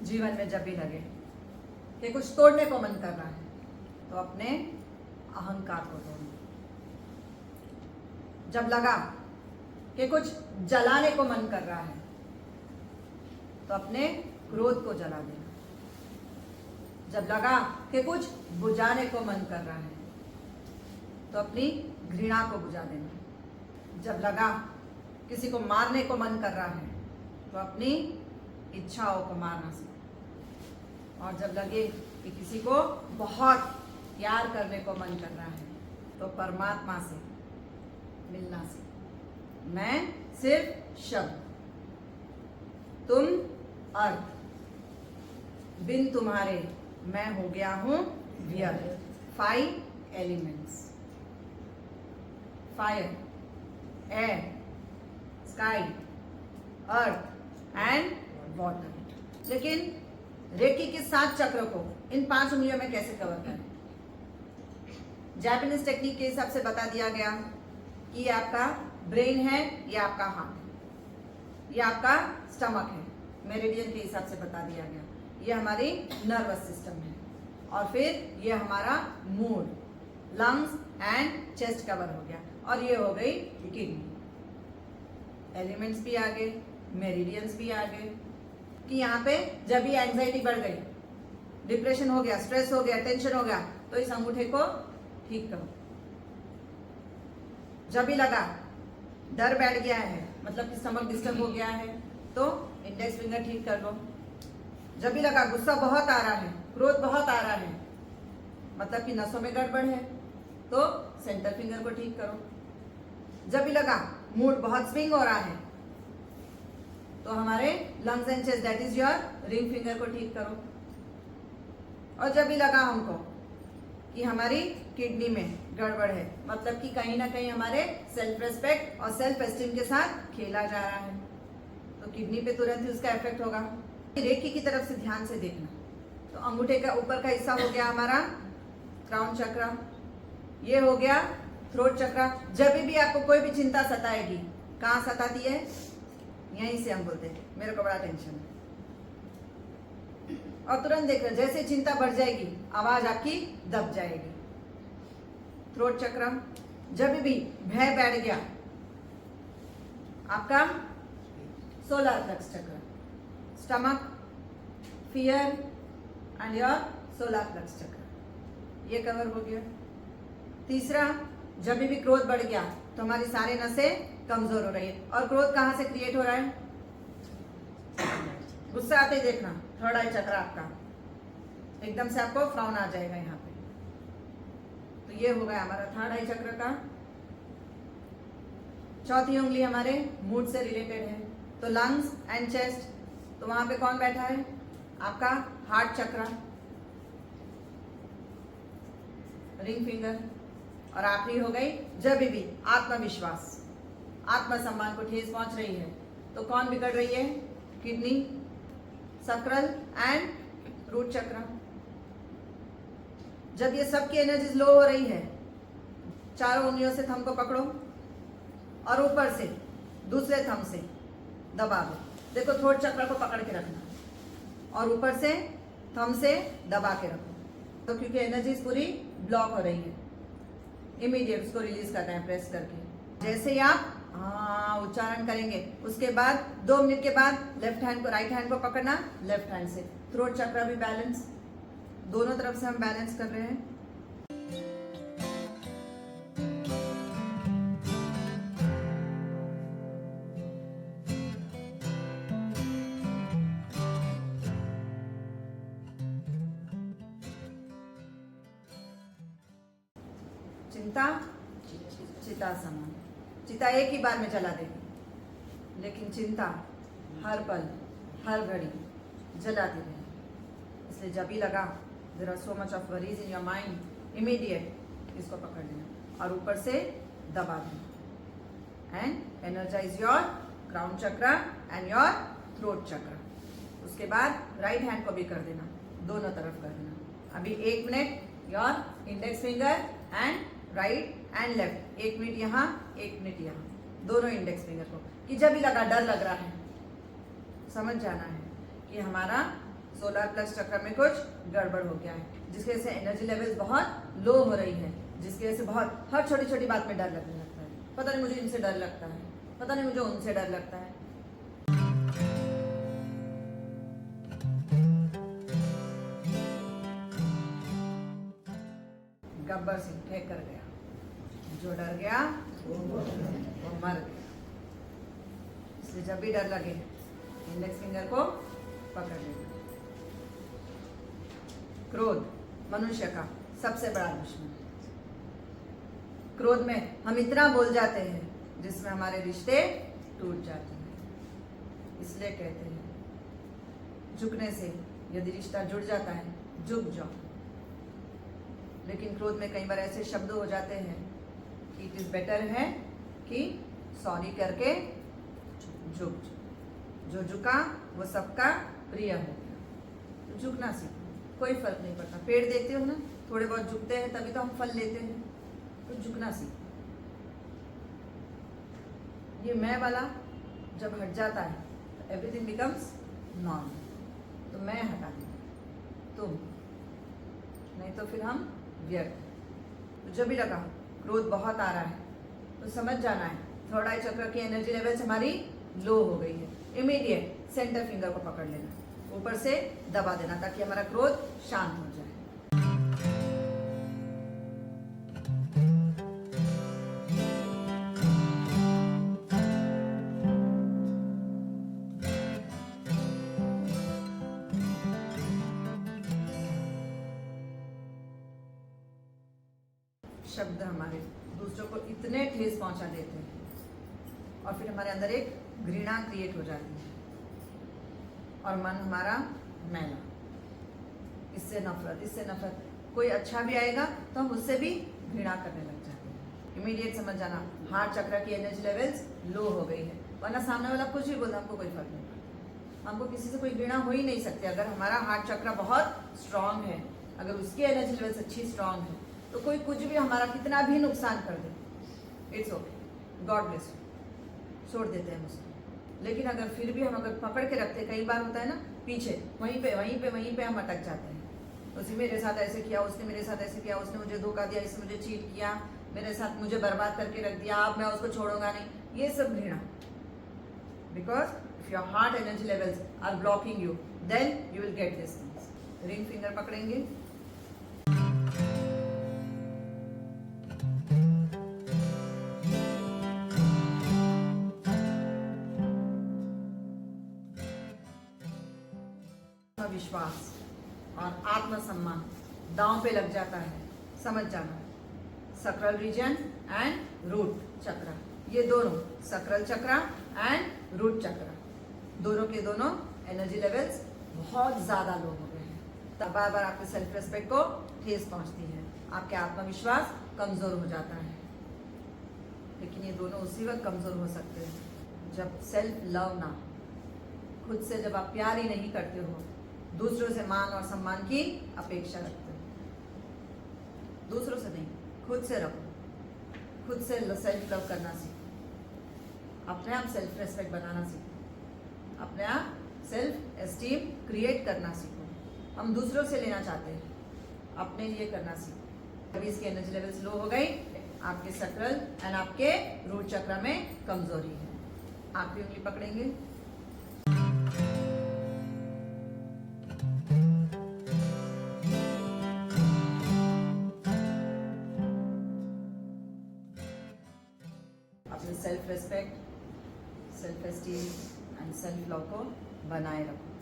जीवन में जब भी लगे कि कुछ तोड़ने को मन कर रहा है तो अपने अहंकार को तोड़ना। जब लगा कि कुछ जलाने को मन कर रहा है तो अपने क्रोध को जला देना। जब लगा कि कुछ बुझाने को मन कर रहा है तो अपनी घृणा को बुझा देना। जब लगा किसी को मारने को मन कर रहा है तो अपनी इच्छाओं को मारना सीखो। और जब लगे कि किसी को बहुत प्यार करने को मन कर रहा है तो परमात्मा से मिलना सीखो। मैं सिर्फ शब्द, तुम अर्थ, बिन तुम्हारे मैं हो गया हूं व्यर्थ। 5 elements, fire, air, sky, earth and water. लेकिन रेकी के 7 चक्र को इन 5 उंगलियों में कैसे कवर करें? जापानीज टेक्निक के हिसाब से बता दिया गया कि ये आपका ब्रेन है, ये आपका हार्ट है, ये आपका स्टमक है। मेरिडियन के हिसाब से बता दिया गया ये हमारी नर्वस सिस्टम है। और फिर ये हमारा mood, lungs and chest cover हो गया। और ये हो गई किडनी। एलिमेंट्स भी आ गए, मेरिडियंस भी आ गए कि यहाँ पे जब भी एंजाइटी बढ़ गई, डिप्रेशन हो गया, स्ट्रेस हो गया, टेंशन हो गया तो इस अंगूठे को ठीक करो। जब भी लगा डर बैठ गया है, मतलब कि स्टमक डिस्टर्ब हो गया है तो इंडेक्स फिंगर ठीक कर लो। जब भी लगा गुस्सा बहुत आ रहा है, क्रोध बहुत आ रहा है, मतलब कि नसों में गड़बड़ है तो सेंटर फिंगर को ठीक करो। जब भी लगा मूड बहुत स्विंग हो रहा है तो हमारे lungs and chest that is your ring finger को ठीक करो। और जब भी लगा हमको कि हमारी किडनी में गड़बड़ है, मतलब कि कहीं ना कहीं हमारे सेल्फ रेस्पेक्ट और सेल्फ एस्टीम के साथ खेला जा रहा है तो किडनी पे तुरंत ही उसका इफेक्ट होगा। रेकी की तरफ से ध्यान से देखना। तो अंगूठे का ऊपर का हिस्सा हो गया हमारा क्राउन चक्र, ये हो गया थ्रोट चक्र। जब भी आपको कोई भी चिंता सताएगी, कहाँ सताती है? यहीं से हम बोलते हैं मेरे को बड़ा टेंशन है। और तुरंत देख रहे जैसे चिंता बढ़ जाएगी आवाज आपकी दब जाएगी। थ्रोट चक्र। जब भी भय बैठ गया आपका solar plexus chakra, stomach, fear and your solar plexus chakra, ये कवर हो गया। तीसरा, जब भी क्रोध बढ़ गया तो हमारी सारे नसें कमजोर हो रही है। और क्रोध कहां से क्रिएट हो रहा है? गुस्सा आते ही देखना थर्ड आई चक्र आपका एकदम से आपको फ्राउन आ जाएगा यहाँ पे। तो ये हो गया हमारा थर्ड आई चक्र का। चौथी उंगली हमारे मूड से रिलेटेड है तो लंग्स एंड चेस्ट, तो वहां पे कौन बैठा है? आपका हार्ट चक्र, रिंग फिंगर। और आखिरी हो गई जब भी आत्मविश्वास, आत्मसम्मान को ठेस पहुंच रही है तो कौन बिगड़ रही है? किडनी, सक्राल एंड रूट चक्र। जब ये सबकी एनर्जी लो हो रही है, चारों उंगलियों से थंब को पकड़ो और ऊपर से दूसरे थंब से दबा दो। देखो थ्रोट चक्र को पकड़ के रखना और ऊपर से थंब से दबा के रखो। तो क्योंकि एनर्जी पूरी ब्लॉक हो रही है, इमीडिएट उसको रिलीज करना है प्रेस करके। जैसे ही आप उच्चारण करेंगे उसके बाद 2 मिनट के बाद लेफ्ट हैंड को, राइट हैंड को पकड़ना लेफ्ट हैंड से। थ्रोट चक्र भी बैलेंस, दोनों तरफ से हम बैलेंस कर रहे हैं। चिंता चिता समान, चिता एक ही बार में जला देगी लेकिन चिंता हर पल हर घड़ी जलाती रहेगी। इसलिए जब भी लगा there are so much of worries in your mind, immediate इसको पकड़ लेना और ऊपर से दबा देना and energize your crown chakra and your throat chakra. उसके बाद राइट हैंड को भी कर देना, दोनों तरफ कर देना। अभी 1 minute your index finger and right and left, 1 minute यहाँ 1 मिनट यहाँ, दोनों इंडेक्स फिंगर को। कि जब भी लगा डर लग रहा है समझ जाना है कि हमारा सोलर प्लेक्स चक्र में कुछ गड़बड़ हो गया है, जिसकी वजह से एनर्जी लेवल्स बहुत लो हो रही है, जिसकी वजह से बहुत हर छोटी छोटी बात में डर लगने लगता है। पता नहीं मुझे इनसे डर लगता है, पता नहीं मुझे उनसे डर लगता है। गब्बर सिंह फेंक कर गया, जो डर गया वो मर गया। इसलिए जब भी डर लगे इंडेक्स फिंगर को पकड़ लेना। क्रोध मनुष्य का सबसे बड़ा दुश्मन है। क्रोध में हम इतना बोल जाते हैं जिसमें हमारे रिश्ते टूट जाते हैं। इसलिए कहते हैं झुकने से यदि रिश्ता जुड़ जाता है झुक जाओ। लेकिन क्रोध में कई बार ऐसे शब्द हो जाते हैं कि इट इज बेटर है कि सॉरी करके झुक जाओ। जो झुका वो सबका प्रिय हो गया। तो झुकना सीखो, कोई फर्क नहीं पड़ता। पेड़ देखते हो ना, थोड़े बहुत झुकते हैं तभी तो हम फल लेते हैं। तो झुकना सीखो। ये मैं वाला जब हट जाता है तो एवरीथिंग बिकम्स नॉर्मल। तो मैं हटा दूंगा, तुम नहीं तो फिर हम व्यर्थ। तो जब भी लगा क्रोध बहुत आ रहा है तो समझ जाना है थर्ड आई चक्र की एनर्जी लेवल्स हमारी लो हो गई है। इमीडिएट सेंटर फिंगर को पकड़ लेना, ऊपर से दबा देना ताकि हमारा क्रोध शांत हो जाए। शब्द हमारे दूसरों को इतने ठेस पहुंचा देते हैं और फिर हमारे अंदर एक घृणा क्रिएट हो जाती है और मन हमारा मैला। इससे नफरत। कोई अच्छा भी आएगा तो हम उससे भी घृणा करने लग जाते हैं। इमीडिएट समझ जाना हार्ट चक्र की एनर्जी लेवल्स लो हो गई है। वरना सामने वाला कुछ भी बोलता हमको कोई फर्क नहीं पड़ता। हमको किसी से कोई घृणा हो ही नहीं सकती। अगर हमारा हार्ट चक्र बहुत स्ट्रांग है, अगर उसकी एनर्जी लेवल्स अच्छी स्ट्रांग है तो कोई कुछ भी हमारा कितना भी नुकसान कर दे, it's okay, god bless you, छोड़ देते हैं उसको। लेकिन अगर फिर भी हम अगर पकड़ के रखते, कई बार होता है ना पीछे वहीं पे हम अटक जाते हैं। उसने मेरे साथ ऐसे किया, उसने मेरे साथ ऐसे किया, उसने मुझे धोखा दिया, इसने मुझे चीट किया, मेरे साथ मुझे बर्बाद करके रख दिया, अब मैं उसको छोड़ूंगा नहीं। ये सब घृणा। Because if your heart energy levels are blocking you, then you will get this things. Ring finger पकड़ेंगे, विश्वास और आत्मसम्मान दांव पे लग जाता है। समझ जाना सक्राल रीजन एंड रूट चक्र, ये दोनों सक्राल चक्र एंड रूट चक्र दोनों के दोनों एनर्जी लेवल्स बहुत ज्यादा लो हो गए हैं। तब बार बार आपके सेल्फ रेस्पेक्ट को ठेस पहुंचती है, आपके आत्मविश्वास कमजोर हो जाता है। लेकिन ये दोनों उसी वक्त कमजोर हो सकते हैं जब सेल्फ लव ना, खुद से जब आप प्यार ही नहीं करते हो, दूसरों से मान और सम्मान की अपेक्षा रखते हो। दूसरों से नहीं, खुद से रखो। खुद से सेल्फ लव करना सीखो, अपने आप सेल्फ रेस्पेक्ट बनाना सीखो, अपने आप सेल्फ एस्टीम क्रिएट करना सीखो। हम दूसरों से लेना चाहते हैं, अपने लिए करना सीखो। अभी इसकी एनर्जी लेवल्स लो हो गई, आपके सक्राल एंड आपके रूट चक्र में कमजोरी है। आखिरी उंगली पकड़ेंगे, अपने self respect, self esteem and self love को बनाए रखो।